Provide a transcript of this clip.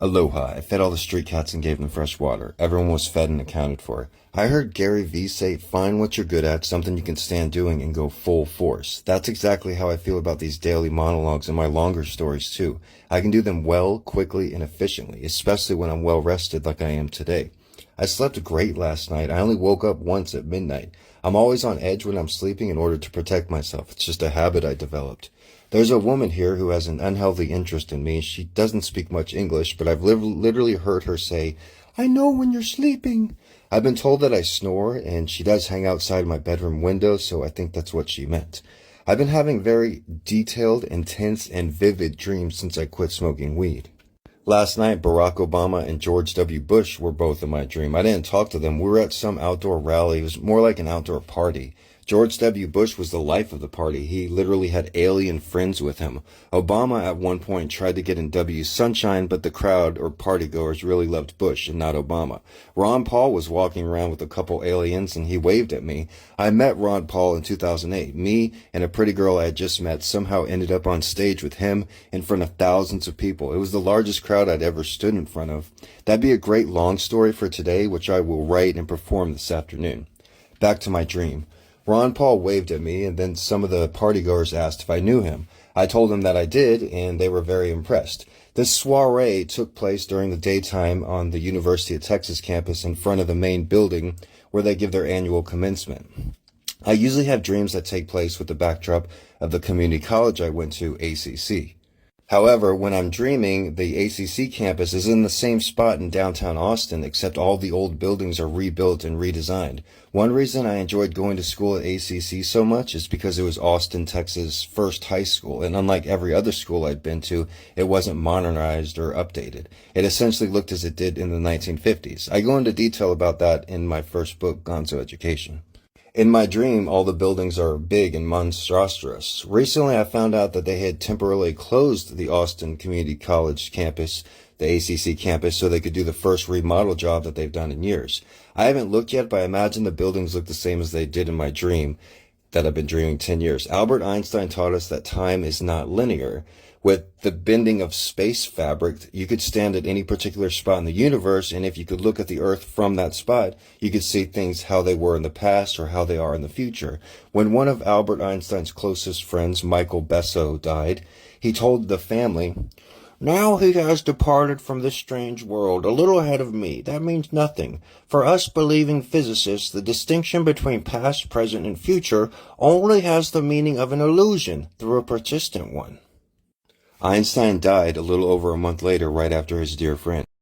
Aloha. I fed all the street cats and gave them fresh water. Everyone was fed and accounted for. I heard Gary V say, find what you're good at, something you can stand doing, and go full force. That's exactly how I feel about these daily monologues and my longer stories, too. I can do them well, quickly, and efficiently, especially when I'm well rested like I am today. I slept great last night. I only woke up once at midnight. I'm always on edge when I'm sleeping in order to protect myself. It's just a habit I developed. There's a woman here who has an unhealthy interest in me. She doesn't speak much English, but I've literally heard her say, I know when you're sleeping. I've been told that I snore, and she does hang outside my bedroom window, so I think that's what she meant. I've been having very detailed, intense, and vivid dreams since I quit smoking weed. Last night, Barack Obama and George W. Bush were both in my dream. I didn't talk to them. We were at some outdoor rally. It was more like an outdoor party. George W. Bush was the life of the party. He literally had alien friends with him. Obama at one point tried to get in W's sunshine, but the crowd or partygoers really loved Bush and not Obama. Ron Paul was walking around with a couple aliens and he waved at me. I met Ron Paul in 2008. Me and a pretty girl I had just met somehow ended up on stage with him in front of thousands of people. It was the largest crowd I'd ever stood in front of. That'd be a great long story for today, which I will write and perform this afternoon. Back to my dream. Ron Paul waved at me, and then some of the partygoers asked if I knew him. I told them that I did, and they were very impressed. This soiree took place during the daytime on the University of Texas campus in front of the main building where they give their annual commencement. I usually have dreams that take place with the backdrop of the community college I went to, ACC. However, when I'm dreaming, the ACC campus is in the same spot in downtown Austin, except all the old buildings are rebuilt and redesigned. One reason I enjoyed going to school at ACC so much is because it was Austin, Texas' first high school, and unlike every other school I'd been to, it wasn't modernized or updated. It essentially looked as it did in the 1950s. I go into detail about that in my first book, Gonzo Education. In my dream, all the buildings are big and monstrous. Recently, I found out that they had temporarily closed the Austin Community College campus, the ACC campus, so they could do the first remodel job that they've done in years. I haven't looked yet, but I imagine the buildings look the same as they did in my dream that I've been dreaming 10 years. Albert Einstein taught us that time is not linear. With the bending of space fabric, you could stand at any particular spot in the universe, and if you could look at the Earth from that spot, you could see things how they were in the past or how they are in the future. When one of Albert Einstein's closest friends, Michael Besso, died, he told the family, now he has departed from this strange world, a little ahead of me. That means nothing. For us believing physicists, the distinction between past, present, and future only has the meaning of an illusion through a persistent one. Einstein died a little over a month later, right after his dear friend.